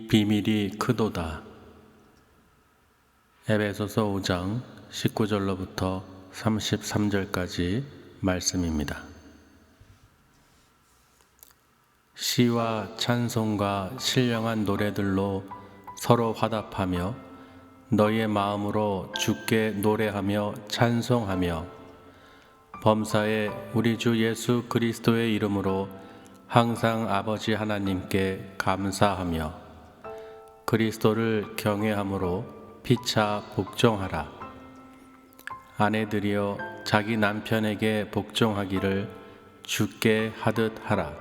비밀이 크도다. 에베소서 5장 19절로부터 33절까지 말씀입니다. 시와 찬송과 신령한 노래들로 서로 화답하며 너희의 마음으로 주께 노래하며 찬송하며 범사에 우리 주 예수 그리스도의 이름으로 항상 아버지 하나님께 감사하며 그리스도를 경외함으로 피차 복종하라. 아내들이여 자기 남편에게 복종하기를 주께 하듯 하라.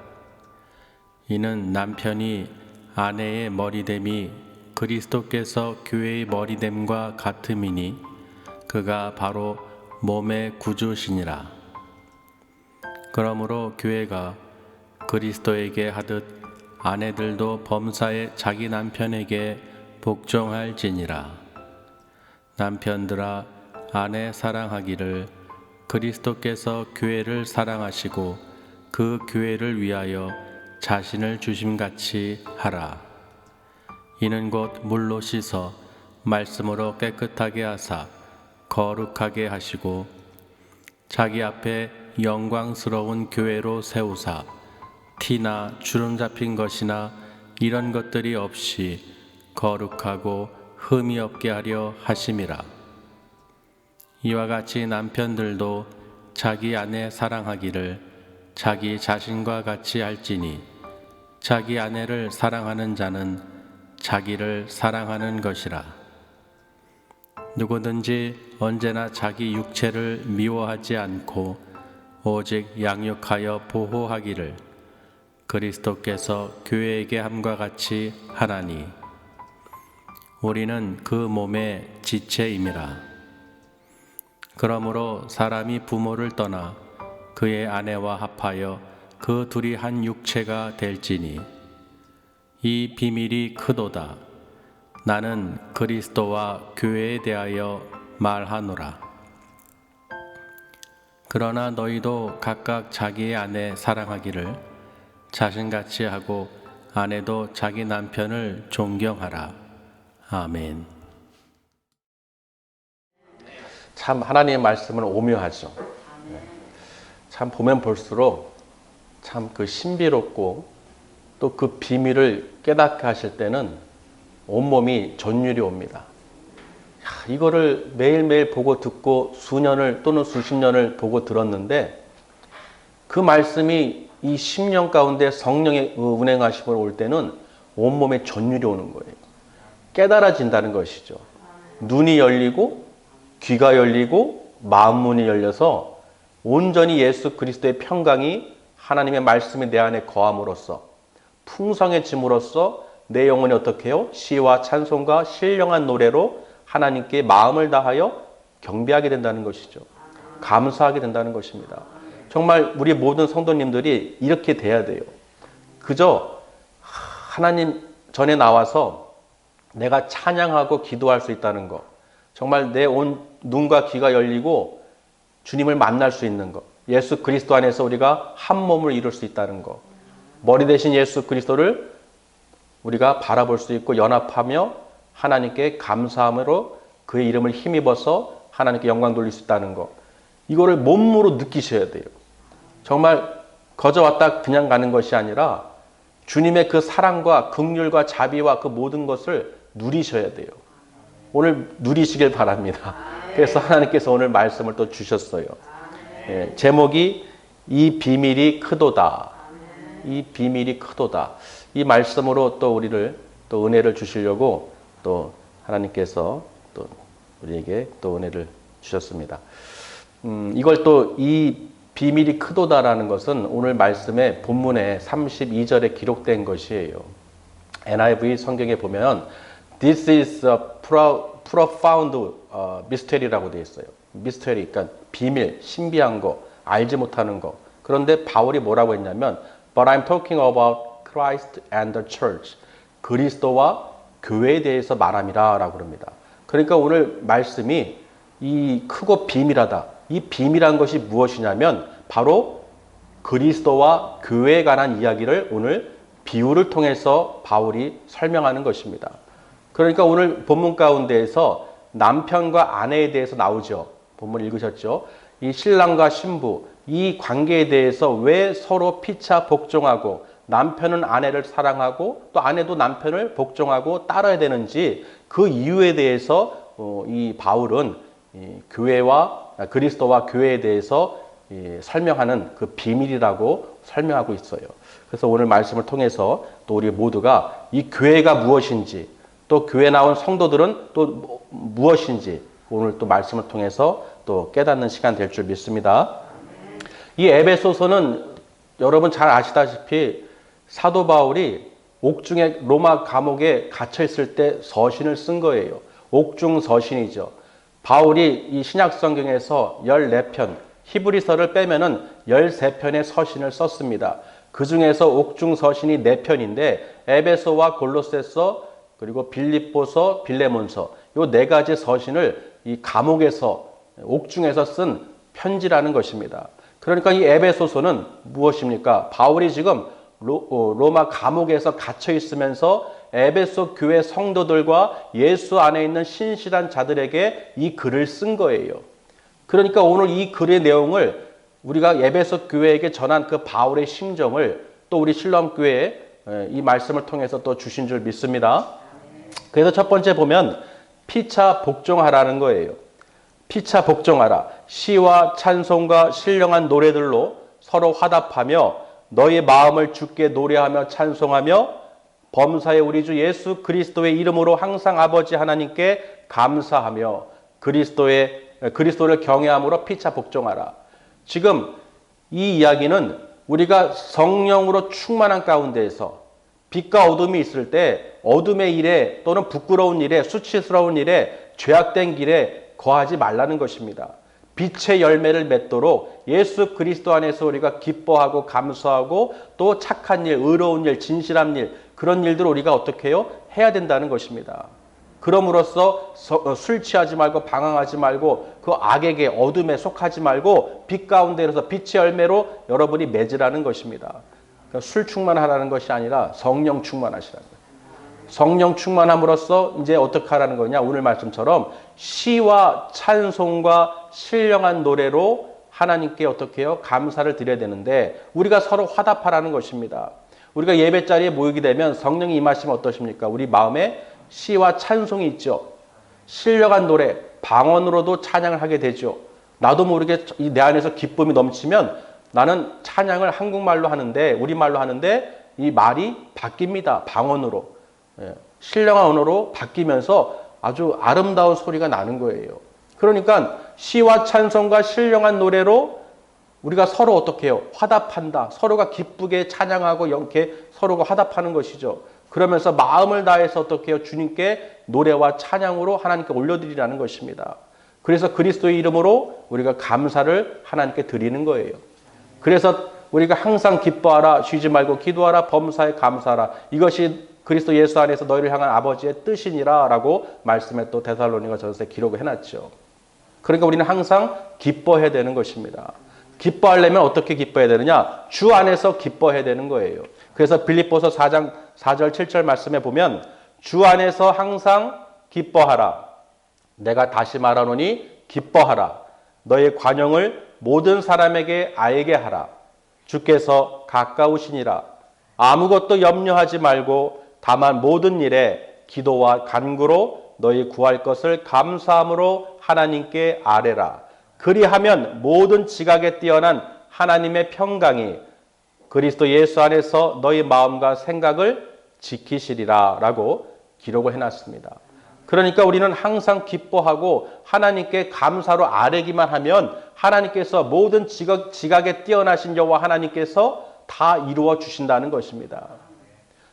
이는 남편이 아내의 머리됨이 그리스도께서 교회의 머리됨과 같음이니 그가 바로 몸의 구주시니라. 그러므로 교회가 그리스도에게 하듯 아내들도 범사에 자기 남편에게 복종할지니라. 남편들아 아내 사랑하기를 그리스도께서 교회를 사랑하시고 그 교회를 위하여 자신을 주심같이 하라. 이는 곧 물로 씻어 말씀으로 깨끗하게 하사 거룩하게 하시고 자기 앞에 영광스러운 교회로 세우사 티나 주름 잡힌 것이나 이런 것들이 없이 거룩하고 흠이 없게 하려 하심이라. 이와 같이 남편들도 자기 아내 사랑하기를 자기 자신과 같이 할지니 자기 아내를 사랑하는 자는 자기를 사랑하는 것이라. 누구든지 언제나 자기 육체를 미워하지 않고 오직 양육하여 보호하기를 그리스도께서 교회에게 함과 같이 하나니 우리는 그 몸의 지체임이라. 그러므로 사람이 부모를 떠나 그의 아내와 합하여 그 둘이 한 육체가 될지니 이 비밀이 크도다. 나는 그리스도와 교회에 대하여 말하노라. 그러나 너희도 각각 자기의 아내 사랑하기를 자신같이 하고 아내도 자기 남편을 존경하라. 아멘. 참 하나님의 말씀은 오묘하죠. 참 보면 볼수록 참 그 신비롭고 또 그 비밀을 깨닫게 하실 때는 온몸이 전율이 옵니다. 이거를 매일매일 보고 듣고 수년을 또는 수십 년을 보고 들었는데 그 말씀이 이 10년 가운데 성령의 운행하심으로 올 때는 온몸에 전율이 오는 거예요. 깨달아진다는 것이죠. 눈이 열리고 귀가 열리고 마음문이 열려서 온전히 예수 그리스도의 평강이 하나님의 말씀이 내 안에 거함으로써 풍성해짐으로써 내 영혼이 어떻게 해요? 시와 찬송과 신령한 노래로 하나님께 마음을 다하여 경배하게 된다는 것이죠. 감사하게 된다는 것입니다. 정말 우리 모든 성도님들이 이렇게 돼야 돼요. 그저 하나님 전에 나와서 내가 찬양하고 기도할 수 있다는 것, 정말 내 온 눈과 귀가 열리고 주님을 만날 수 있는 것, 예수 그리스도 안에서 우리가 한 몸을 이룰 수 있다는 것, 머리 대신 예수 그리스도를 우리가 바라볼 수 있고 연합하며 하나님께 감사함으로 그의 이름을 힘입어서 하나님께 영광 돌릴 수 있다는 것, 이거를 몸으로 느끼셔야 돼요. 정말 거저 왔다 그냥 가는 것이 아니라 주님의 그 사랑과 긍휼과 자비와 그 모든 것을 누리셔야 돼요. 오늘 누리시길 바랍니다. 그래서 하나님께서 오늘 말씀을 또 주셨어요. 예, 제목이 이 비밀이 크도다. 이 비밀이 크도다. 이 말씀으로 또 우리를 또 은혜를 주시려고 또 하나님께서 또 우리에게 또 은혜를 주셨습니다. 이걸 또 이 비밀이 크도다라는 것은 오늘 말씀의 본문의 32절에 기록된 것이에요. NIV 성경에 보면 This is a profound mystery라고 되어 있어요. mystery, 그러니까 비밀, 신비한 거, 알지 못하는 거. 그런데 바울이 뭐라고 했냐면 But I'm talking about Christ and the church. 그리스도와 교회에 대해서 말함이라 라고 합니다. 그러니까 오늘 말씀이 이 크고 비밀하다. 이 비밀한 것이 무엇이냐면 바로 그리스도와 교회에 관한 이야기를 오늘 비유를 통해서 바울이 설명하는 것입니다. 그러니까 오늘 본문 가운데에서 남편과 아내에 대해서 나오죠. 본문 읽으셨죠? 이 신랑과 신부, 이 관계에 대해서 왜 서로 피차 복종하고 남편은 아내를 사랑하고 또 아내도 남편을 복종하고 따라야 되는지 그 이유에 대해서 이 바울은 이 교회와 그리스도와 교회에 대해서 설명하는 그 비밀이라고 설명하고 있어요. 그래서 오늘 말씀을 통해서 또 우리 모두가 이 교회가 무엇인지 또 교회 나온 성도들은 또 무엇인지 오늘 또 말씀을 통해서 또 깨닫는 시간 될 줄 믿습니다. 이 에베소서는 여러분 잘 아시다시피 사도 바울이 옥중에 로마 감옥에 갇혀 있을 때 서신을 쓴 거예요. 옥중 서신이죠. 바울이 이 신약 성경에서 14편, 히브리서를 빼면은 13편의 서신을 썼습니다. 그 중에서 옥중 서신이 4편인데 에베소와 골로새서 그리고 빌립보서, 빌레몬서 이 4가지 서신을 이 감옥에서 옥중에서 쓴 편지라는 것입니다. 그러니까 이 에베소서는 무엇입니까? 바울이 지금 로마 감옥에서 갇혀 있으면서 에베소 교회 성도들과 예수 안에 있는 신실한 자들에게 이 글을 쓴 거예요. 그러니까 오늘 이 글의 내용을 우리가 에베소 교회에게 전한 그 바울의 심정을 또 우리 신랑교회에 이 말씀을 통해서 또 주신 줄 믿습니다. 그래서 첫 번째 보면 피차 복종하라는 거예요. 피차 복종하라. 시와 찬송과 신령한 노래들로 서로 화답하며 너의 마음을 주께 노래하며 찬송하며 범사의 우리 주 예수 그리스도의 이름으로 항상 아버지 하나님께 감사하며 그리스도를 경외함으로 피차 복종하라. 지금 이 이야기는 우리가 성령으로 충만한 가운데에서 빛과 어둠이 있을 때 어둠의 일에 또는 부끄러운 일에 수치스러운 일에 죄악된 길에 거하지 말라는 것입니다. 빛의 열매를 맺도록 예수 그리스도 안에서 우리가 기뻐하고 감사하고 또 착한 일, 의로운 일, 진실한 일 그런 일들을 우리가 어떻게 해요? 해야 된다는 것입니다. 그럼으로써 술 취하지 말고 방황하지 말고 그 악에게 어둠에 속하지 말고 빛 가운데로서 빛의 열매로 여러분이 맺으라는 것입니다. 그러니까 술 충만하라는 것이 아니라 성령 충만하시라는 거예요. 성령 충만함으로써 이제 어떻게 하라는 거냐? 오늘 말씀처럼 시와 찬송과 신령한 노래로 하나님께 어떻게 해요? 감사를 드려야 되는데 우리가 서로 화답하라는 것입니다. 우리가 예배 자리에 모이게 되면 성령이 임하시면 어떠십니까? 우리 마음에 시와 찬송이 있죠. 신령한 노래, 방언으로도 찬양을 하게 되죠. 나도 모르게 내 안에서 기쁨이 넘치면 나는 찬양을 한국말로 하는데 우리말로 하는데 이 말이 바뀝니다. 방언으로. 신령한 언어로 바뀌면서 아주 아름다운 소리가 나는 거예요. 그러니까 시와 찬송과 신령한 노래로 우리가 서로 어떻게 해요? 화답한다. 서로가 기쁘게 찬양하고 이렇게 서로가 화답하는 것이죠. 그러면서 마음을 다해서 어떻게 해요? 주님께 노래와 찬양으로 하나님께 올려드리라는 것입니다. 그래서 그리스도의 이름으로 우리가 감사를 하나님께 드리는 거예요. 그래서 우리가 항상 기뻐하라, 쉬지 말고 기도하라, 범사에 감사하라. 이것이 그리스도 예수 안에서 너희를 향한 아버지의 뜻이니라 라고 말씀에 또 데살로니가 전서에 기록을 해놨죠. 그러니까 우리는 항상 기뻐해야 되는 것입니다. 기뻐하려면 어떻게 기뻐해야 되느냐? 주 안에서 기뻐해야 되는 거예요. 그래서 빌립보서 4장 4절 7절 말씀에 보면 주 안에서 항상 기뻐하라. 내가 다시 말하노니 기뻐하라. 너의 관용을 모든 사람에게 알게 하라. 주께서 가까우시니라. 아무것도 염려하지 말고 다만 모든 일에 기도와 간구로 너희 구할 것을 감사함으로 하나님께 아뢰라. 그리하면 모든 지각에 뛰어난 하나님의 평강이 그리스도 예수 안에서 너희 마음과 생각을 지키시리라 라고 기록을 해놨습니다. 그러니까 우리는 항상 기뻐하고 하나님께 감사로 아뢰기만 하면 하나님께서 모든 지각에 뛰어나신 여호와 하나님께서 다 이루어 주신다는 것입니다.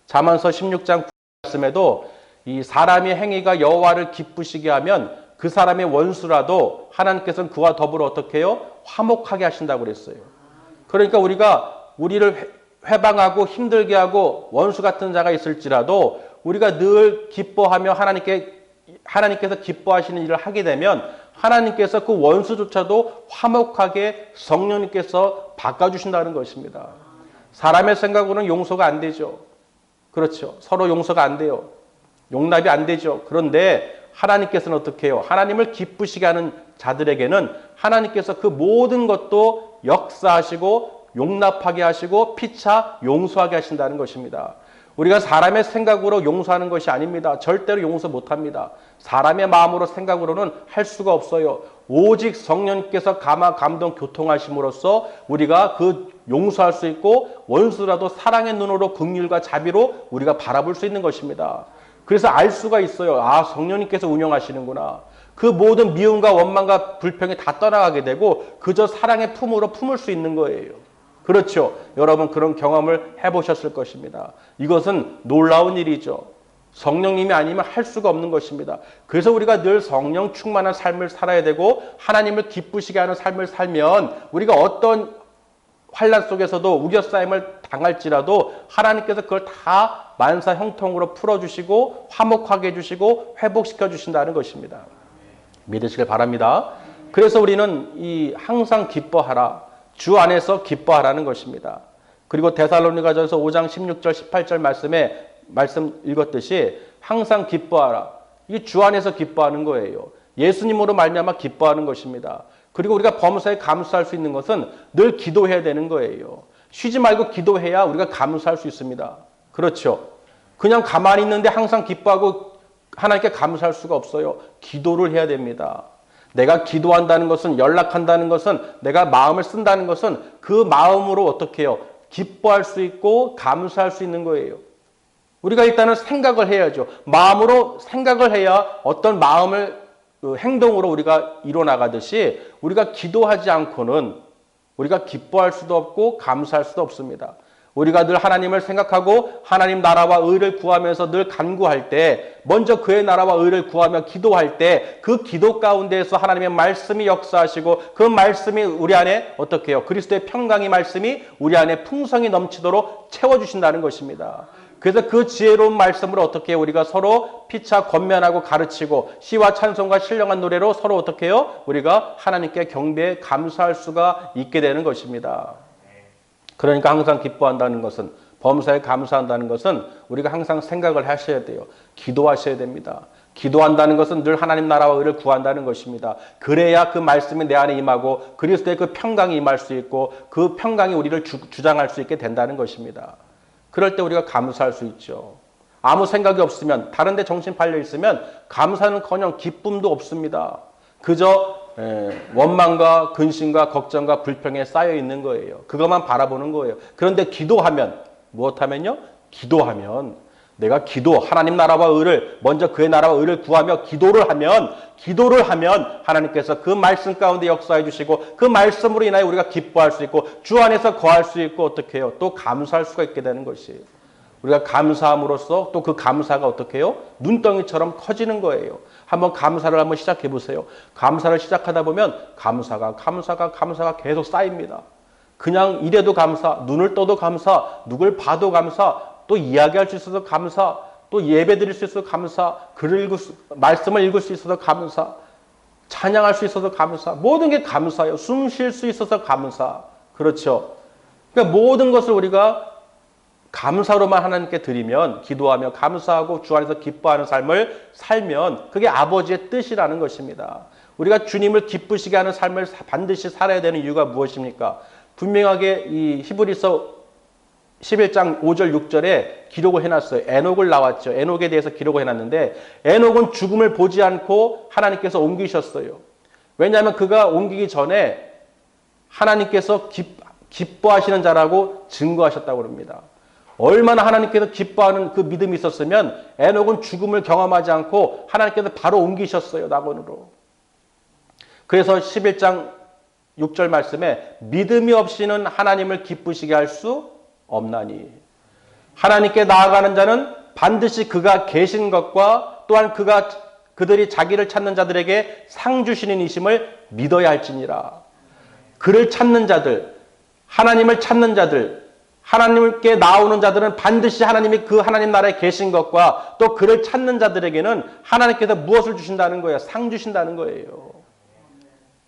잠언서 16장 말씀에도 이 사람의 행위가 여호와를 기쁘시게 하면 그 사람의 원수라도 하나님께서는 그와 더불어 어떻게 해요? 화목하게 하신다고 그랬어요. 그러니까 우리를 회방하고 힘들게 하고 원수 같은 자가 있을지라도 우리가 늘 기뻐하며 하나님께서 기뻐하시는 일을 하게 되면 하나님께서 그 원수조차도 화목하게 성령님께서 바꿔주신다는 것입니다. 사람의 생각으로는 용서가 안 되죠. 그렇죠. 서로 용서가 안 돼요. 용납이 안 되죠. 그런데 하나님께서는 어떻게 해요? 하나님을 기쁘시게 하는 자들에게는 하나님께서 그 모든 것도 역사하시고 용납하게 하시고 피차 용서하게 하신다는 것입니다. 우리가 사람의 생각으로 용서하는 것이 아닙니다. 절대로 용서 못합니다. 사람의 마음으로 생각으로는 할 수가 없어요. 오직 성령께서 감동 교통하심으로써 우리가 그 용서할 수 있고 원수라도 사랑의 눈으로 긍휼과 자비로 우리가 바라볼 수 있는 것입니다. 그래서 알 수가 있어요. 아, 성령님께서 운영하시는구나. 그 모든 미움과 원망과 불평이 다 떠나가게 되고 그저 사랑의 품으로 품을 수 있는 거예요. 그렇죠. 여러분 그런 경험을 해보셨을 것입니다. 이것은 놀라운 일이죠. 성령님이 아니면 할 수가 없는 것입니다. 그래서 우리가 늘 성령 충만한 삶을 살아야 되고 하나님을 기쁘시게 하는 삶을 살면 우리가 어떤 환난 속에서도 우겨싸임을 당할지라도 하나님께서 그걸 다 만사 형통으로 풀어주시고 화목하게 해주시고 회복시켜 주신다는 것입니다. 믿으시길 바랍니다. 그래서 우리는 항상 기뻐하라. 주 안에서 기뻐하라는 것입니다. 그리고 데살로니가전서 5장 16절 18절 말씀 읽었듯이 항상 기뻐하라. 이게 주 안에서 기뻐하는 거예요. 예수님으로 말미암아 기뻐하는 것입니다. 그리고 우리가 범사에 감사할 수 있는 것은 늘 기도해야 되는 거예요. 쉬지 말고 기도해야 우리가 감사할 수 있습니다. 그렇죠. 그냥 가만히 있는데 항상 기뻐하고 하나님께 감사할 수가 없어요. 기도를 해야 됩니다. 내가 기도한다는 것은 연락한다는 것은 내가 마음을 쓴다는 것은 그 마음으로 어떻게 해요? 기뻐할 수 있고 감사할 수 있는 거예요. 우리가 일단은 생각을 해야죠. 마음으로 생각을 해야 어떤 마음을 행동으로 우리가 이뤄나가듯이 우리가 기도하지 않고는 우리가 기뻐할 수도 없고 감사할 수도 없습니다. 우리가 늘 하나님을 생각하고 하나님 나라와 의를 구하면서 늘 간구할 때 먼저 그의 나라와 의를 구하며 기도할 때 그 기도 가운데에서 하나님의 말씀이 역사하시고 그 말씀이 우리 안에 어떻게 해요? 그리스도의 평강의 말씀이 우리 안에 풍성이 넘치도록 채워주신다는 것입니다. 그래서 그 지혜로운 말씀으로 어떻게 해요? 우리가 서로 피차 권면하고 가르치고 시와 찬송과 신령한 노래로 서로 어떻게 해요? 우리가 하나님께 경배에 감사할 수가 있게 되는 것입니다. 그러니까 항상 기뻐한다는 것은 범사에 감사한다는 것은 우리가 항상 생각을 하셔야 돼요. 기도하셔야 됩니다. 기도한다는 것은 늘 하나님 나라와 의를 구한다는 것입니다. 그래야 그 말씀이 내 안에 임하고 그리스도의 그 평강이 임할 수 있고 그 평강이 우리를 주장할 수 있게 된다는 것입니다. 그럴 때 우리가 감사할 수 있죠. 아무 생각이 없으면 다른 데 정신 팔려 있으면 감사는커녕 기쁨도 없습니다. 그저 원망과 근심과 걱정과 불평에 쌓여 있는 거예요. 그것만 바라보는 거예요. 그런데 기도하면 무엇하면요? 기도하면 내가 하나님 나라와 의를 먼저 그의 나라와 의를 구하며 기도를 하면 하나님께서 그 말씀 가운데 역사해 주시고 그 말씀으로 인하여 우리가 기뻐할 수 있고 주 안에서 거할 수 있고 어떻게 해요? 또 감사할 수가 있게 되는 것이에요. 우리가 감사함으로써 또 그 감사가 어떻게 해요? 눈덩이처럼 커지는 거예요. 한번 감사를 한번 시작해 보세요. 감사를 시작하다 보면 감사가 계속 쌓입니다. 그냥 이래도 감사, 눈을 떠도 감사, 누굴 봐도 감사, 또 이야기할 수 있어서 감사, 또 예배 드릴 수 있어서 감사, 말씀을 읽을 수 있어서 감사, 찬양할 수 있어서 감사, 모든 게 감사예요. 숨 쉴 수 있어서 감사. 그렇죠. 그러니까 모든 것을 우리가 감사로만 하나님께 드리면, 기도하며 감사하고 주 안에서 기뻐하는 삶을 살면 그게 아버지의 뜻이라는 것입니다. 우리가 주님을 기쁘시게 하는 삶을 반드시 살아야 되는 이유가 무엇입니까? 분명하게 이 히브리서 11장 5절 6절에 기록을 해놨어요. 에녹을 나왔죠. 에녹에 대해서 기록을 해놨는데 에녹은 죽음을 보지 않고 하나님께서 옮기셨어요. 왜냐하면 그가 옮기기 전에 하나님께서 기뻐하시는 자라고 증거하셨다고 합니다. 얼마나 하나님께서 기뻐하는 그 믿음이 있었으면 에녹은 죽음을 경험하지 않고 하나님께서 바로 옮기셨어요. 낙원으로. 그래서 11장 6절 말씀에 믿음이 없이는 하나님을 기쁘시게 할 수 없나니 하나님께 나아가는 자는 반드시 그가 계신 것과 또한 그들이 자기를 찾는 자들에게 상 주시는 이심을 믿어야 할지니라. 그를 찾는 자들, 하나님을 찾는 자들, 하나님께 나오는 자들은 반드시 하나님이 그 하나님 나라에 계신 것과 또 그를 찾는 자들에게는 하나님께서 무엇을 주신다는 거예요? 상 주신다는 거예요.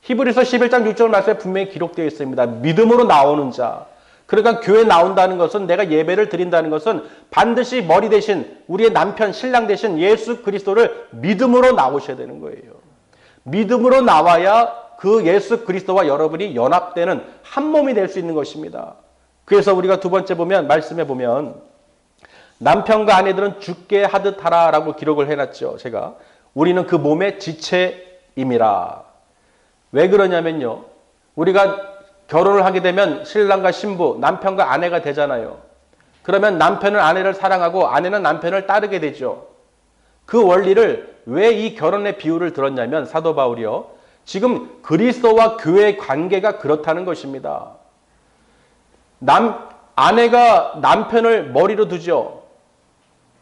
히브리서 11장 6절 말씀에 분명히 기록되어 있습니다. 믿음으로 나오는 자, 그러니까 교회 나온다는 것은, 내가 예배를 드린다는 것은 반드시 머리 대신 우리의 남편, 신랑 대신 예수 그리스도를 믿음으로 나오셔야 되는 거예요. 믿음으로 나와야 그 예수 그리스도와 여러분이 연합되는 한 몸이 될 수 있는 것입니다. 그래서 우리가 두 번째 보면, 말씀해 보면 남편과 아내들은 죽게 하듯 하라라고 기록을 해놨죠. 제가 우리는 그 몸의 지체임이라. 왜 그러냐면요, 우리가 결혼을 하게 되면 신랑과 신부, 남편과 아내가 되잖아요. 그러면 남편은 아내를 사랑하고 아내는 남편을 따르게 되죠. 그 원리를 왜 이 결혼의 비유를 들었냐면, 사도 바울이요, 지금 그리스도와 교회의 관계가 그렇다는 것입니다. 아내가 남편을 머리로 두죠.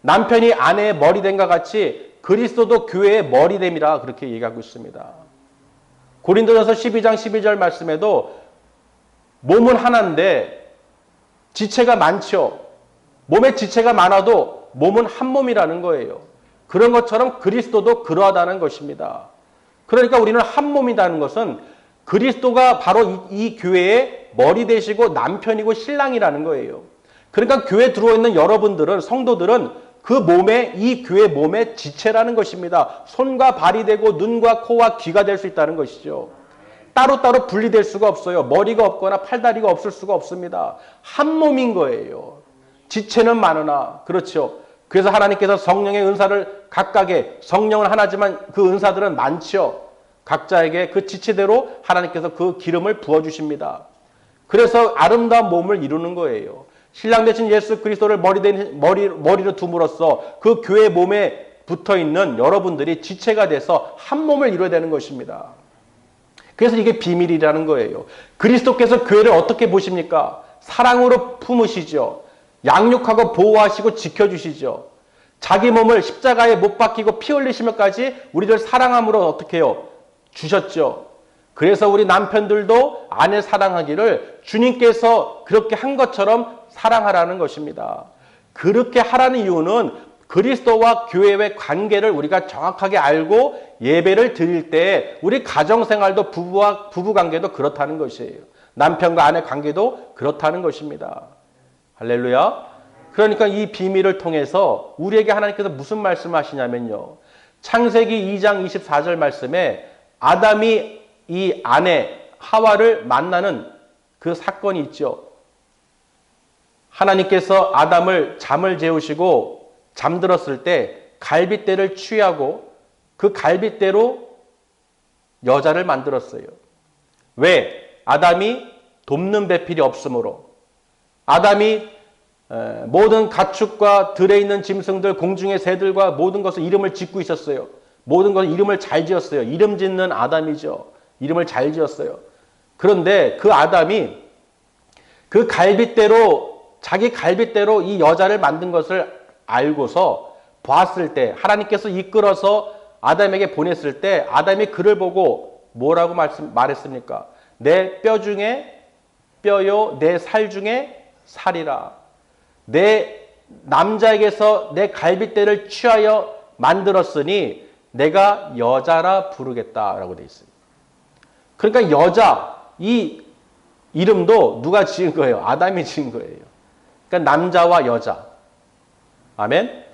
남편이 아내의 머리됨과 같이 그리스도도 교회의 머리됨이라 그렇게 얘기하고 있습니다. 고린도전서 12장 12절 말씀에도 몸은 하나인데 지체가 많죠. 몸에 지체가 많아도 몸은 한 몸이라는 거예요. 그런 것처럼 그리스도도 그러하다는 것입니다. 그러니까 우리는 한 몸이라는 것은 그리스도가 바로 이 교회의 머리 되시고 남편이고 신랑이라는 거예요. 그러니까 교회에 들어있는 여러분들은, 성도들은 그 몸에, 이 교회 몸의 지체라는 것입니다. 손과 발이 되고 눈과 코와 귀가 될 수 있다는 것이죠. 따로따로 분리될 수가 없어요. 머리가 없거나 팔다리가 없을 수가 없습니다. 한 몸인 거예요. 지체는 많으나, 그렇죠. 그래서 하나님께서 성령의 은사를 각각의, 성령은 하나지만 그 은사들은 많죠. 각자에게 그 지체대로 하나님께서 그 기름을 부어주십니다. 그래서 아름다운 몸을 이루는 거예요. 신랑 대신 예수 그리스도를 머리로 둠으로써 그 교회 몸에 붙어있는 여러분들이 지체가 돼서 한 몸을 이루어야 되는 것입니다. 그래서 이게 비밀이라는 거예요. 그리스도께서 교회를 어떻게 보십니까? 사랑으로 품으시죠. 양육하고 보호하시고 지켜주시죠. 자기 몸을 십자가에 못 박히고 피 흘리시면까지 우리를 사랑함으로 어떻게 해요? 주셨죠. 그래서 우리 남편들도 아내 사랑하기를 주님께서 그렇게 한 것처럼 사랑하라는 것입니다. 그렇게 하라는 이유는 그리스도와 교회의 관계를 우리가 정확하게 알고 예배를 드릴 때 우리 가정생활도 부부 관계도 그렇다는 것이에요. 남편과 아내 관계도 그렇다는 것입니다. 할렐루야. 그러니까 이 비밀을 통해서 우리에게 하나님께서 무슨 말씀을 하시냐면요, 창세기 2장 24절 말씀에 아담이 이 아내 하와를 만나는 그 사건이 있죠. 하나님께서 아담을 잠을 재우시고 잠들었을 때 갈빗대를 취하고 그 갈빗대로 여자를 만들었어요. 왜? 아담이 돕는 배필이 없으므로. 아담이 모든 가축과 들에 있는 짐승들, 공중의 새들과 모든 것을 이름을 짓고 있었어요. 모든 것을 이름을 잘 지었어요. 이름 짓는 아담이죠. 이름을 잘 지었어요. 그런데 그 아담이 그 갈빗대로, 자기 갈빗대로 이 여자를 만든 것을 알고서 봤을 때, 하나님께서 이끌어서 아담에게 보냈을 때 아담이 그를 보고 뭐라고 말했습니까? 내 뼈 중에 뼈요, 내 살 중에 살이라. 내 남자에게서 내 갈빗대를 취하여 만들었으니 내가 여자라 부르겠다라고 되어 있습니다. 그러니까 여자, 이 이름도 누가 지은 거예요? 아담이 지은 거예요. 그러니까 남자와 여자. 아멘.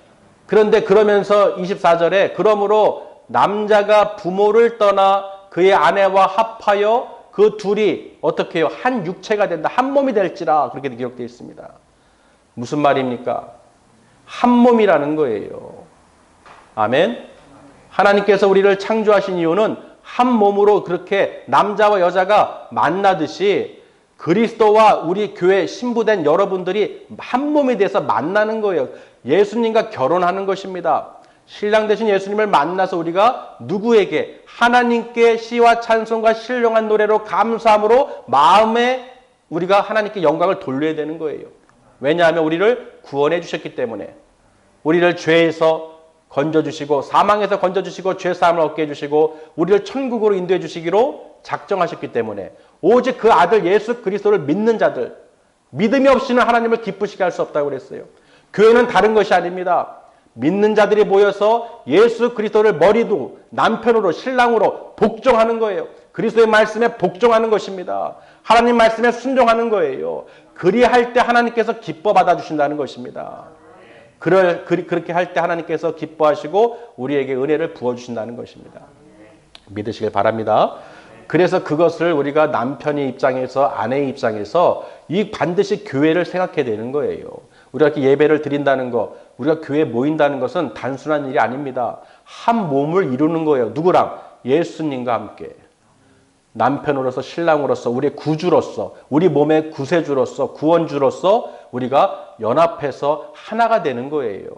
그런데 그러면서 24절에 그러므로 남자가 부모를 떠나 그의 아내와 합하여 그 둘이 어떻게 해요? 한 육체가 된다. 한 몸이 될지라. 그렇게 기록되어 있습니다. 무슨 말입니까? 한 몸이라는 거예요. 아멘. 하나님께서 우리를 창조하신 이유는 한 몸으로 그렇게 남자와 여자가 만나듯이 그리스도와 우리 교회 신부된 여러분들이 한 몸이 돼서 만나는 거예요. 예수님과 결혼하는 것입니다. 신랑 되신 예수님을 만나서 우리가 누구에게? 하나님께 시와 찬송과 신령한 노래로 감사함으로 마음에 우리가 하나님께 영광을 돌려야 되는 거예요. 왜냐하면 우리를 구원해 주셨기 때문에. 우리를 죄에서 건져주시고 사망에서 건져주시고 죄사함을 얻게 해주시고 우리를 천국으로 인도해 주시기로 작정하셨기 때문에 오직 그 아들 예수 그리스도를 믿는 자들, 믿음이 없이는 하나님을 기쁘시게 할 수 없다고 그랬어요. 교회는 다른 것이 아닙니다. 믿는 자들이 모여서 예수 그리스도를 머리도 남편으로 신랑으로 복종하는 거예요. 그리스도의 말씀에 복종하는 것입니다. 하나님 말씀에 순종하는 거예요. 그리할 때 하나님께서 기뻐 받아주신다는 것입니다. 그렇게 할 때 하나님께서 기뻐하시고 우리에게 은혜를 부어주신다는 것입니다. 믿으시길 바랍니다. 그래서 그것을 우리가 남편의 입장에서 아내의 입장에서 이 반드시 교회를 생각해야 되는 거예요. 우리가 이렇게 예배를 드린다는 것, 우리가 교회에 모인다는 것은 단순한 일이 아닙니다. 한 몸을 이루는 거예요. 누구랑? 예수님과 함께. 남편으로서 신랑으로서 우리의 구주로서 우리 몸의 구세주로서 구원주로서 우리가 연합해서 하나가 되는 거예요.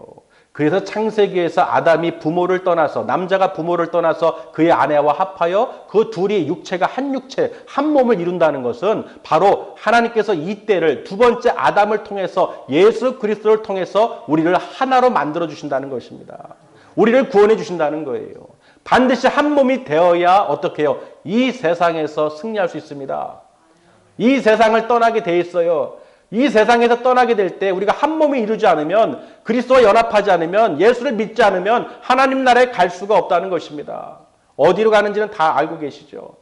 그래서 창세기에서 아담이 부모를 떠나서 남자가 부모를 떠나서 그의 아내와 합하여 그 둘이 육체가 한 육체 한 몸을 이룬다는 것은 바로 하나님께서 이 때를 두 번째 아담을 통해서 예수 그리스도를 통해서 우리를 하나로 만들어 주신다는 것입니다. 우리를 구원해 주신다는 거예요. 반드시 한 몸이 되어야 어떻게 해요? 이 세상에서 승리할 수 있습니다. 이 세상을 떠나게 돼 있어요. 이 세상에서 떠나게 될 때 우리가 한 몸이 이루지 않으면 그리스도와 연합하지 않으면 예수를 믿지 않으면 하나님 나라에 갈 수가 없다는 것입니다. 어디로 가는지는 다 알고 계시죠.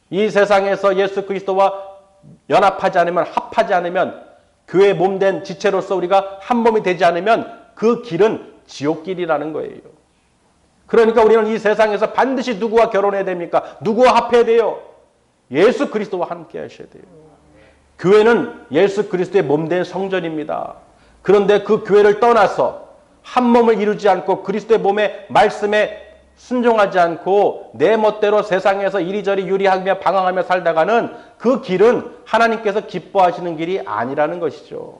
이 세상에서 예수 그리스도와 연합하지 않으면 합하지 않으면 교회 몸된 지체로서 우리가 한 몸이 되지 않으면 그 길은 지옥길이라는 거예요. 그러니까 우리는 이 세상에서 반드시 누구와 결혼해야 됩니까? 누구와 합해야 돼요? 예수 그리스도와 함께 하셔야 돼요. 교회는 예수 그리스도의 몸된 성전입니다. 그런데 그 교회를 떠나서 한 몸을 이루지 않고 그리스도의 몸의 말씀에 순종하지 않고 내 멋대로 세상에서 이리저리 유리하며 방황하며 살다가는 그 길은 하나님께서 기뻐하시는 길이 아니라는 것이죠.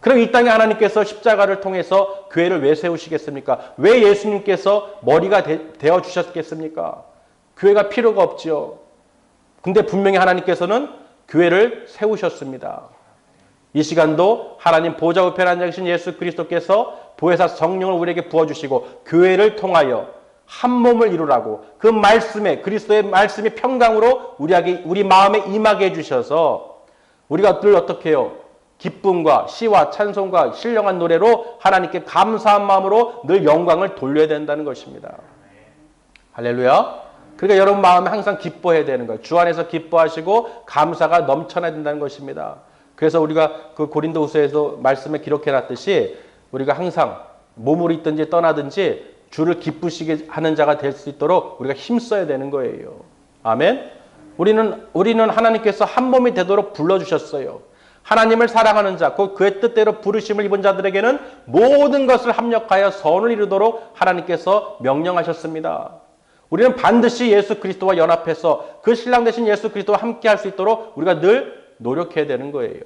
그럼 이 땅에 하나님께서 십자가를 통해서 교회를 왜 세우시겠습니까? 왜 예수님께서 머리가 되어 주셨겠습니까? 교회가 필요가 없죠. 근데 분명히 하나님께서는 교회를 세우셨습니다. 이 시간도 하나님 보좌 우편에 앉아 계신 예수 그리스도께서 보혜사 성령을 우리에게 부어주시고 교회를 통하여 한 몸을 이루라고 그 말씀에 그리스도의 말씀이 평강으로 우리 마음에 임하게 해주셔서 우리가 늘 어떻게 해요? 기쁨과 시와 찬송과 신령한 노래로 하나님께 감사한 마음으로 늘 영광을 돌려야 된다는 것입니다. 할렐루야. 그러니까 여러분 마음에 항상 기뻐해야 되는 거예요. 주 안에서 기뻐하시고 감사가 넘쳐나야 된다는 것입니다. 그래서 우리가 그 고린도후서에서 말씀에 기록해놨듯이 우리가 항상 몸으로 있든지 떠나든지 주를 기쁘시게 하는 자가 될 수 있도록 우리가 힘써야 되는 거예요. 아멘. 우리는 하나님께서 한 몸이 되도록 불러주셨어요. 하나님을 사랑하는 자, 그의 뜻대로 부르심을 입은 자들에게는 모든 것을 합력하여 선을 이루도록 하나님께서 명령하셨습니다. 우리는 반드시 예수 그리스도와 연합해서 그 신랑 되신 예수 그리스도와 함께 할 수 있도록 우리가 늘 노력해야 되는 거예요.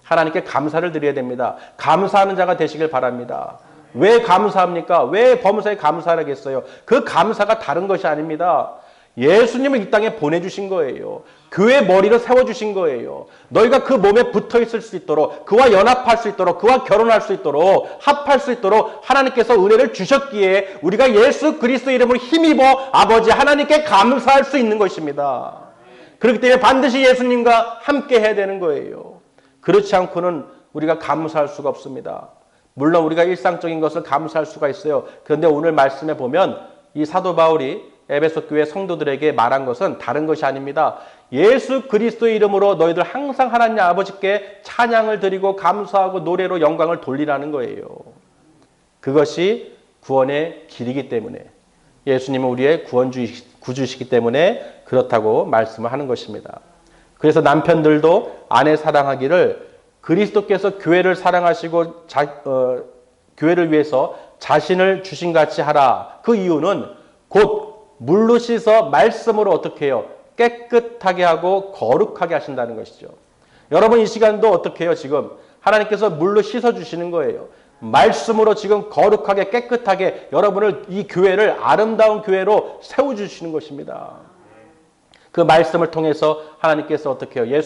하나님께 감사를 드려야 됩니다. 감사하는 자가 되시길 바랍니다. 왜 감사합니까? 왜 범사에 감사하겠어요? 그 감사가 다른 것이 아닙니다. 예수님을 이 땅에 보내주신 거예요. 교회 머리로 세워주신 거예요. 너희가 그 몸에 붙어있을 수 있도록 그와 연합할 수 있도록 그와 결혼할 수 있도록 합할 수 있도록 하나님께서 은혜를 주셨기에 우리가 예수 그리스도 이름으로 힘입어 아버지 하나님께 감사할 수 있는 것입니다. 그렇기 때문에 반드시 예수님과 함께 해야 되는 거예요. 그렇지 않고는 우리가 감사할 수가 없습니다. 물론 우리가 일상적인 것을 감사할 수가 있어요. 그런데 오늘 말씀에 보면 이 사도 바울이 에베소 교회 성도들에게 말한 것은 다른 것이 아닙니다. 예수 그리스도의 이름으로 너희들 항상 하나님 아버지께 찬양을 드리고 감사하고 노래로 영광을 돌리라는 거예요. 그것이 구원의 길이기 때문에 예수님은 우리의 구주시기 때문에 그렇다고 말씀을 하는 것입니다. 그래서 남편들도 아내 사랑하기를 그리스도께서 교회를 사랑하시고 교회를 위해서 자신을 주신같이 하라. 그 이유는 곧 물로 씻어 말씀으로 어떻게 해요? 깨끗하게 하고 거룩하게 하신다는 것이죠. 여러분 이 시간도 어떻게 해요? 지금 하나님께서 물로 씻어주시는 거예요. 말씀으로 지금 거룩하게 깨끗하게 여러분을 이 교회를 아름다운 교회로 세워주시는 것입니다. 그 말씀을 통해서 하나님께서 어떻게 해요?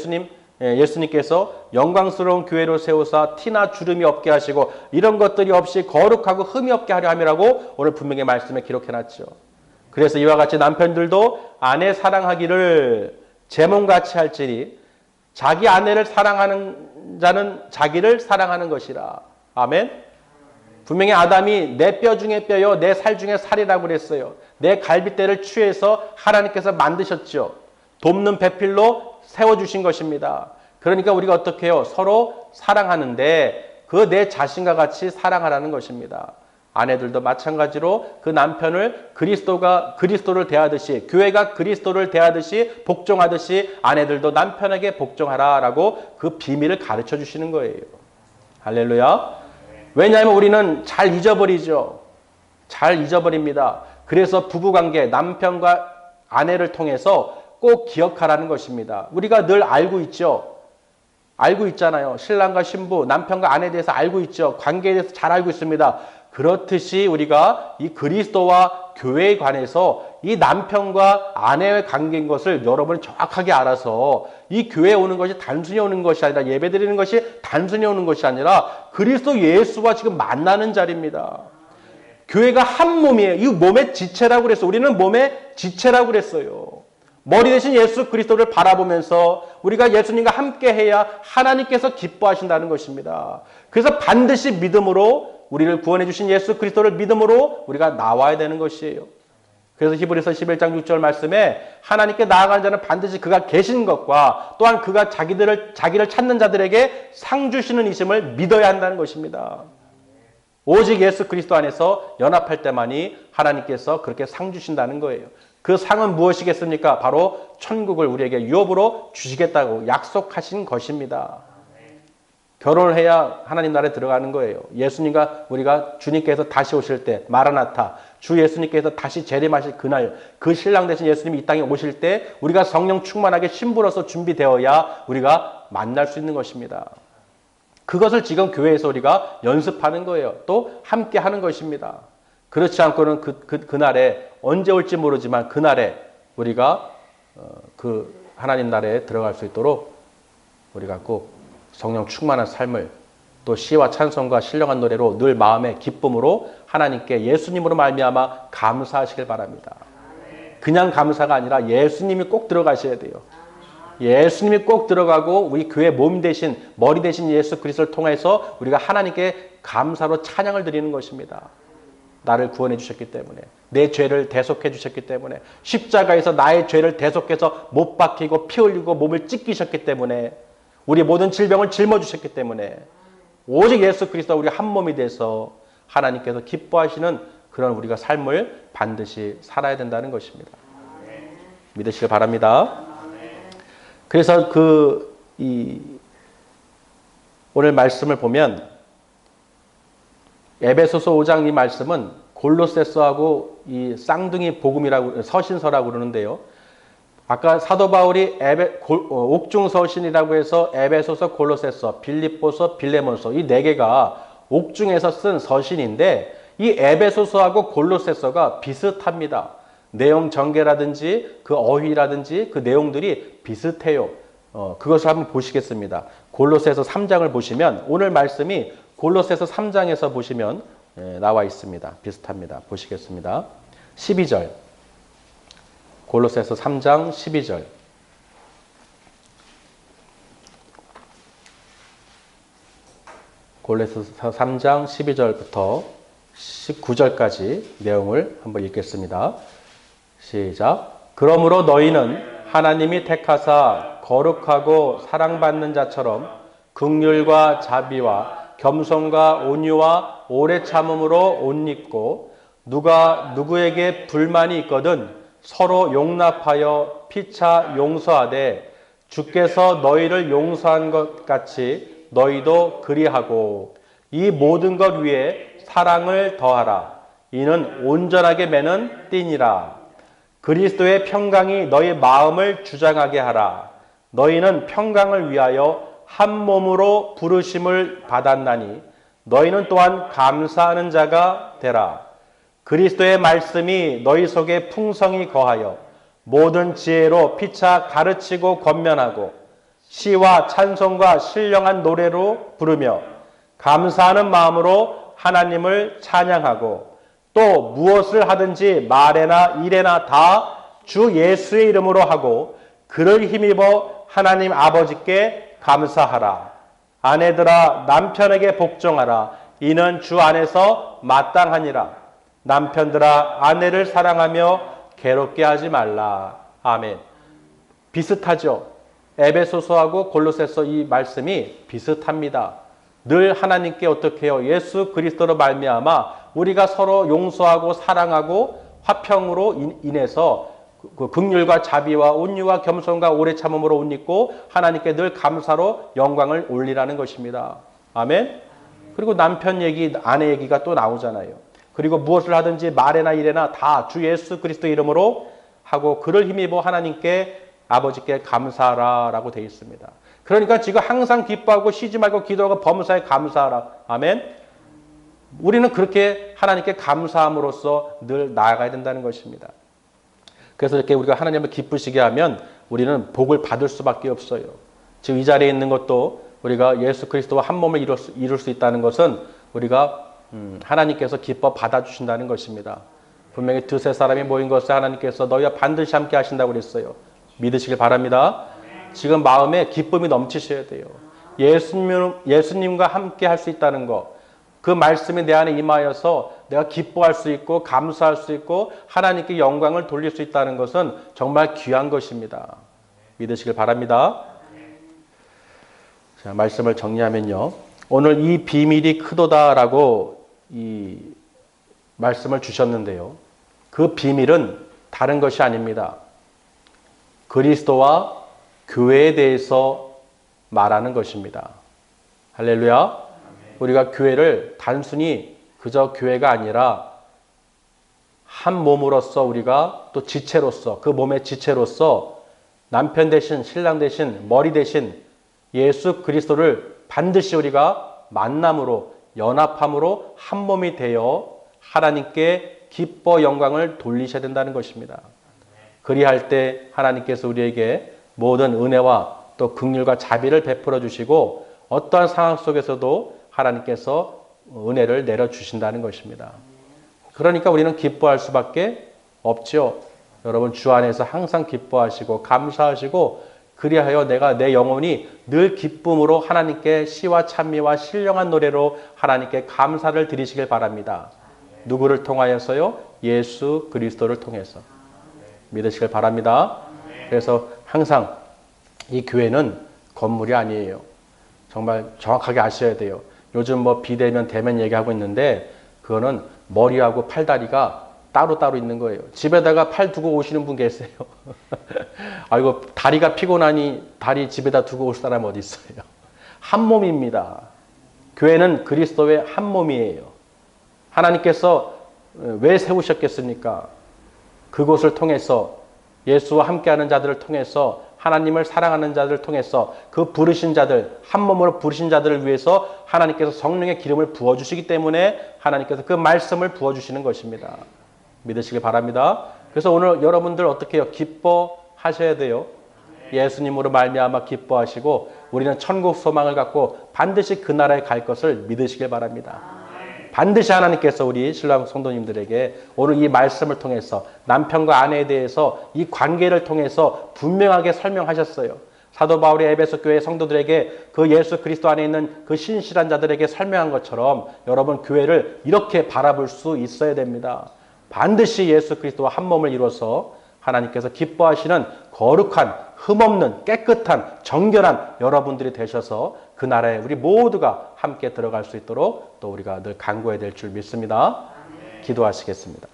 예수님께서 영광스러운 교회로 세우사 티나 주름이 없게 하시고 이런 것들이 없이 거룩하고 흠이 없게 하려 함이라고 오늘 분명히 말씀에 기록해놨죠. 그래서 이와 같이 남편들도 아내 사랑하기를 제 몸같이 할지니 자기 아내를 사랑하는 자는 자기를 사랑하는 것이라. 아멘. 분명히 아담이 내 뼈 중에 뼈요 내 살 중에 살이라고 그랬어요. 내 갈빗대를 취해서 하나님께서 만드셨죠. 돕는 배필로 세워주신 것입니다. 그러니까 우리가 어떻게 해요? 서로 사랑하는데 그 내 자신과 같이 사랑하라는 것입니다. 아내들도 마찬가지로 그 남편을 그리스도를 대하듯이, 교회가 그리스도를 대하듯이 복종하듯이 아내들도 남편에게 복종하라라고 그 비밀을 가르쳐 주시는 거예요. 할렐루야. 왜냐하면 우리는 잘 잊어버리죠. 잘 잊어버립니다. 그래서 부부관계, 남편과 아내를 통해서 꼭 기억하라는 것입니다. 우리가 늘 알고 있죠. 알고 있잖아요. 신랑과 신부, 남편과 아내에 대해서 알고 있죠. 관계에 대해서 잘 알고 있습니다. 그렇듯이 우리가 이 그리스도와 교회에 관해서 이 남편과 아내의 관계인 것을 여러분이 정확하게 알아서 이 교회에 오는 것이 단순히 오는 것이 아니라, 예배드리는 것이 단순히 오는 것이 아니라 그리스도 예수와 지금 만나는 자리입니다. 교회가 한 몸이에요. 이 몸의 지체라고 그랬어요. 우리는 몸의 지체라고 그랬어요. 머리 대신 예수 그리스도를 바라보면서 우리가 예수님과 함께 해야 하나님께서 기뻐하신다는 것입니다. 그래서 반드시 믿음으로 우리를 구원해 주신 예수 그리스도를 믿음으로 우리가 나와야 되는 것이에요. 그래서 히브리서 11장 6절 말씀에 하나님께 나아가는 자는 반드시 그가 계신 것과 또한 그가 자기를 찾는 자들에게 상 주시는 이심을 믿어야 한다는 것입니다. 오직 예수 그리스도 안에서 연합할 때만이 하나님께서 그렇게 상 주신다는 거예요. 그 상은 무엇이겠습니까? 바로 천국을 우리에게 유업으로 주시겠다고 약속하신 것입니다. 결혼을 해야 하나님 나라에 들어가는 거예요. 예수님과 우리가 주님께서 다시 오실 때, 마라나타, 주 예수님께서 다시 재림하실 그날, 그 신랑 되신 예수님이 이 땅에 오실 때 우리가 성령 충만하게 신부로서 준비되어야 우리가 만날 수 있는 것입니다. 그것을 지금 교회에서 우리가 연습하는 거예요. 또 함께 하는 것입니다. 그렇지 않고는 그날에 언제 올지 모르지만 그날에 우리가 그 하나님 나라에 들어갈 수 있도록 우리가 꼭 성령 충만한 삶을, 또 시와 찬송과 신령한 노래로 늘 마음의 기쁨으로 하나님께 예수님으로 말미암아 감사하시길 바랍니다. 그냥 감사가 아니라 예수님이 꼭 들어가셔야 돼요. 예수님이 꼭 들어가고 우리 교회 몸 대신, 머리 대신 예수 그리스도를 통해서 우리가 하나님께 감사로 찬양을 드리는 것입니다. 나를 구원해 주셨기 때문에, 내 죄를 대속해 주셨기 때문에, 십자가에서 나의 죄를 대속해서 못 박히고 피 흘리고 몸을 찢기셨기 때문에, 우리 모든 질병을 짊어주셨기 때문에 오직 예수 그리스도와 우리 한 몸이 돼서 하나님께서 기뻐하시는 그런 우리가 삶을 반드시 살아야 된다는 것입니다. 믿으시길 바랍니다. 그래서 오늘 말씀을 보면 에베소서 5장 이 말씀은 골로새서하고 이 쌍둥이 복음이라고, 서신서라고 그러는데요. 아까 사도 바울이 옥중서신이라고 해서 에베소서, 골로새서, 빌립보서, 빌레몬서 이 네 개가 옥중에서 쓴 서신인데 이 에베소서하고 골로새서가 비슷합니다. 내용 전개라든지 그 어휘라든지 그 내용들이 비슷해요. 그것을 한번 보시겠습니다. 골로새서 3장을 보시면 오늘 말씀이 골로새서 3장에서 보시면 나와 있습니다. 비슷합니다. 보시겠습니다. 12절. 골로새서 3장 12절. 골로새서 3장 12절부터 19절까지 내용을 한번 읽겠습니다. 시작. 그러므로 너희는 하나님이 택하사 거룩하고 사랑받는 자처럼 긍휼과 자비와 겸손과 온유와 오래 참음으로 옷 입고 누가 누구에게 불만이 있거든 서로 용납하여 피차 용서하되 주께서 너희를 용서한 것 같이 너희도 그리하고 이 모든 것 위에 사랑을 더하라. 이는 온전하게 매는 띠니라. 그리스도의 평강이 너희 마음을 주장하게 하라. 너희는 평강을 위하여 한 몸으로 부르심을 받았나니 너희는 또한 감사하는 자가 되라. 그리스도의 말씀이 너희 속에 풍성히 거하여 모든 지혜로 피차 가르치고 권면하고 시와 찬송과 신령한 노래로 부르며 감사하는 마음으로 하나님을 찬양하고 또 무엇을 하든지 말에나 일에나 다 주 예수의 이름으로 하고 그를 힘입어 하나님 아버지께 감사하라. 아내들아 남편에게 복종하라. 이는 주 안에서 마땅하니라. 남편들아 아내를 사랑하며 괴롭게 하지 말라. 아멘. 비슷하죠? 에베소서하고 골로새서 이 말씀이 비슷합니다. 늘 하나님께 어떻게 해요? 예수 그리스도로 말미암아 우리가 서로 용서하고 사랑하고 화평으로 인해서 그 긍휼과 자비와 온유와 겸손과 오래 참음으로 옷 입고 하나님께 늘 감사로 영광을 올리라는 것입니다. 아멘. 그리고 남편 얘기, 아내 얘기가 또 나오잖아요. 그리고 무엇을 하든지 말에나 일에나 다 주 예수 그리스도 이름으로 하고 그를 힘입어 하나님께 아버지께 감사하라라고 되어 있습니다. 그러니까 지금 항상 기뻐하고 쉬지 말고 기도하고 범사에 감사하라. 아멘. 우리는 그렇게 하나님께 감사함으로써 늘 나아가야 된다는 것입니다. 그래서 이렇게 우리가 하나님을 기쁘시게 하면 우리는 복을 받을 수밖에 없어요. 지금 이 자리에 있는 것도 우리가 예수 그리스도와 한 몸을 이룰 수 있다는 것은 우리가 하나님께서 기뻐 받아주신다는 것입니다. 분명히 두세 사람이 모인 것을 하나님께서 너희와 반드시 함께 하신다고 그랬어요. 믿으시길 바랍니다. 지금 마음에 기쁨이 넘치셔야 돼요. 예수님과 함께 할 수 있다는 것. 그 말씀이 내 안에 임하여서 내가 기뻐할 수 있고 감사할 수 있고 하나님께 영광을 돌릴 수 있다는 것은 정말 귀한 것입니다. 믿으시길 바랍니다. 자, 말씀을 정리하면요. 오늘 이 비밀이 크도다라고 이 말씀을 주셨는데요. 그 비밀은 다른 것이 아닙니다. 그리스도와 교회에 대해서 말하는 것입니다. 할렐루야. 우리가 교회를 단순히 그저 교회가 아니라 한 몸으로서 우리가 또 지체로서 그 몸의 지체로서 남편 대신 신랑 대신 머리 대신 예수 그리스도를 반드시 우리가 만남으로 연합함으로 한 몸이 되어 하나님께 기뻐 영광을 돌리셔야 된다는 것입니다. 그리할 때 하나님께서 우리에게 모든 은혜와 또 긍휼과 자비를 베풀어 주시고 어떠한 상황 속에서도 하나님께서 은혜를 내려주신다는 것입니다. 그러니까 우리는 기뻐할 수밖에 없죠. 여러분 주 안에서 항상 기뻐하시고 감사하시고 그리하여 내가 내 영혼이 늘 기쁨으로 하나님께 시와 찬미와 신령한 노래로 하나님께 감사를 드리시길 바랍니다. 누구를 통하여서요? 예수 그리스도를 통해서. 믿으시길 바랍니다. 그래서 항상 이 교회는 건물이 아니에요. 정말 정확하게 아셔야 돼요. 요즘 뭐 비대면 대면 얘기하고 있는데 그거는 머리하고 팔다리가 따로따로 있는 거예요. 집에다가 팔 두고 오시는 분 계세요. 아이고 다리가 피곤하니 다리 집에다 두고 올 사람 어디 있어요. 한 몸입니다. 교회는 그리스도의 한 몸이에요. 하나님께서 왜 세우셨겠습니까? 그곳을 통해서 예수와 함께하는 자들을 통해서 하나님을 사랑하는 자들을 통해서 그 부르신 자들, 한 몸으로 부르신 자들을 위해서 하나님께서 성령의 기름을 부어주시기 때문에 하나님께서 그 말씀을 부어주시는 것입니다. 믿으시길 바랍니다. 그래서 오늘 여러분들 어떻게 해요? 기뻐하셔야 돼요. 예수님으로 말미암아 기뻐하시고 우리는 천국 소망을 갖고 반드시 그 나라에 갈 것을 믿으시길 바랍니다. 반드시 하나님께서 우리 신랑 성도님들에게 오늘 이 말씀을 통해서 남편과 아내에 대해서 이 관계를 통해서 분명하게 설명하셨어요. 사도 바울이 에베소 교회 성도들에게 그 예수 그리스도 안에 있는 그 신실한 자들에게 설명한 것처럼 여러분 교회를 이렇게 바라볼 수 있어야 됩니다. 반드시 예수 그리스도와 한 몸을 이뤄서 하나님께서 기뻐하시는 거룩한 흠없는 깨끗한 정결한 여러분들이 되셔서 그 나라에 우리 모두가 함께 들어갈 수 있도록 또 우리가 늘 간구해야 될 줄 믿습니다. 기도하시겠습니다.